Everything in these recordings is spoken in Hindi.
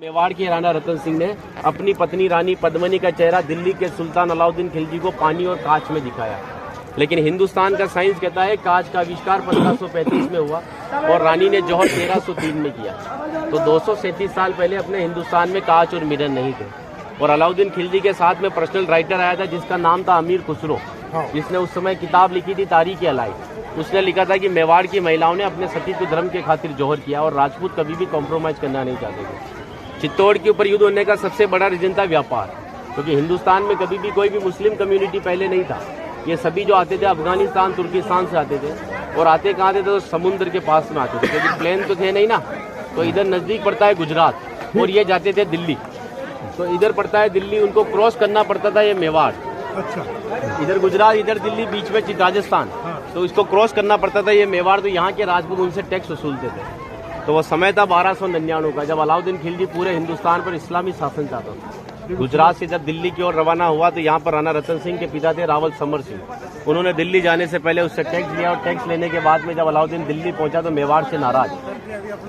मेवाड़ के राणा रतन सिंह ने अपनी पत्नी रानी पद्मिनी का चेहरा दिल्ली के सुल्तान अलाउद्दीन खिलजी को पानी और कांच में दिखाया। लेकिन हिंदुस्तान का साइंस कहता है कांच का आविष्कार 1535 में हुआ और रानी ने जौहर 1303 में किया। तो 237 साल पहले अपने हिंदुस्तान में कांच और मिरर नहीं थे। और अलाउद्दीन खिलजी के साथ में पर्सनल राइटर आया था जिसका नाम था अमीर खुसरो, जिसने उस समय किताब लिखी थी तारीख अलाई। उसने लिखा था कि मेवाड़ की महिलाओं ने अपने सतीत्व धर्म के खातिर जौहर किया और राजपूत कभी भी कॉम्प्रोमाइज करना नहीं चाहते थे। चित्तौड़ के ऊपर युद्ध होने का सबसे बड़ा रीजन था व्यापार, क्योंकि हिंदुस्तान में कभी भी कोई भी मुस्लिम कम्युनिटी पहले नहीं था। ये सभी जो आते थे अफगानिस्तान तुर्किस्तान से आते थे और आते कहाँ थे तो समुद्र के पास में आते थे, क्योंकि प्लेन तो थे नहीं ना। तो इधर नजदीक पड़ता है गुजरात और ये जाते थे दिल्ली, तो इधर पड़ता है दिल्ली, उनको क्रॉस करना पड़ता था ये मेवाड़। अच्छा, इधर गुजरात इधर दिल्ली बीच में राजस्थान, तो इसको क्रॉस करना पड़ता था ये मेवाड़। तो यहाँ के राजपूत उनसे टैक्स वसूलते थे। तो वो समय था 1299 का, जब अलाउद्दीन खिलजी पूरे हिंदुस्तान पर इस्लामी शासन चाहता था। गुजरात से जब दिल्ली की ओर रवाना हुआ तो यहाँ पर राणा रतन सिंह के पिता थे रावल समर सिंह। उन्होंने दिल्ली जाने से पहले उससे टैक्स लिया और टैक्स लेने के बाद में जब अलाउद्दीन दिल्ली पहुंचा तो मेवाड़ से नाराज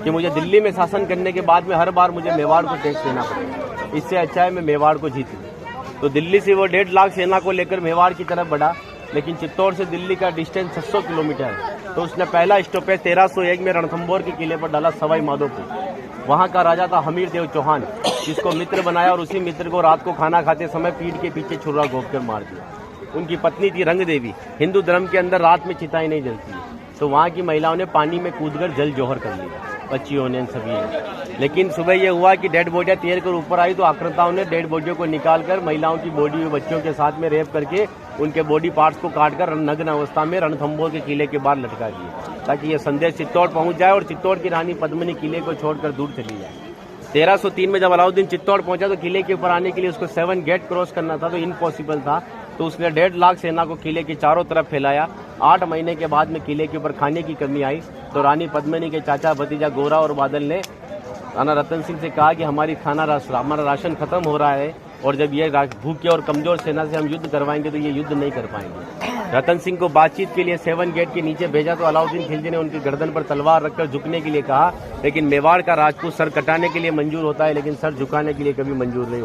कि मुझे दिल्ली में शासन करने के बाद में हर बार मुझे मेवाड़ को टैक्स देना पड़ेगा, इससे अच्छा है मैं मेवाड़ को जीत लूं। तो दिल्ली से वो 1.5 लाख सेना को लेकर मेवाड़ की तरफ बढ़ा, लेकिन चित्तौड़ से दिल्ली का डिस्टेंस 600 किलोमीटर है। तो उसने पहला स्टॉपेज 1301 में रणथंभौर के किले पर डाला सवाई माधोपुर। वहाँ का राजा था हमीर देव चौहान, जिसको मित्र बनाया और उसी मित्र को रात को खाना खाते समय पीठ के पीछे छुरा घोंप कर मार दिया। उनकी पत्नी थी रंग देवी। हिंदू धर्म के अंदर रात में चिताएं नहीं जलती है, तो वहाँ की महिलाओं ने पानी में कूदकर जल जौहर कर लिया, बच्चियों ने सभी ने। लेकिन सुबह यह हुआ कि डेड बॉडियां तैर कर ऊपर आई तो आक्रांताओं ने डेड बॉडियों को निकालकर महिलाओं की बॉडी में बच्चों के साथ में रेप करके उनके बॉडी पार्ट्स को काटकर नग्न अवस्था में रणथंभौर के किले के बाहर लटका दिए, ताकि यह संदेश चित्तौड़ पहुंच जाए और चित्तौड़ की रानी पद्मिनी किले को छोड़कर दूर चली जाए। 1303 में जब अलाउद्दीन चित्तौड़ पहुंचा तो किले के ऊपर आने के लिए उसको 7 गेट क्रॉस करना था, तो इम्पॉसिबल था। तो उसने 1.5 लाख सेना को किले के चारों तरफ फैलाया। 8 महीने के बाद में किले के ऊपर खाने की कमी आई तो रानी पद्मिनी के चाचा भतीजा गोरा और बादल ने राणा रतन सिंह से कहा कि हमारा राशन खत्म हो रहा है और जब ये भूखे और कमजोर सेना से हम युद्ध करवाएंगे तो ये युद्ध नहीं कर पाएंगे। रतन सिंह को बातचीत के लिए 7 गेट के नीचे भेजा तो अलाउद्दीन खिलजी ने उनकी गर्दन पर तलवार रखकर झुकने के लिए कहा, लेकिन मेवाड़ का राजपूत सर कटाने के लिए मंजूर होता है लेकिन सर झुकाने के लिए कभी मंजूर नहीं।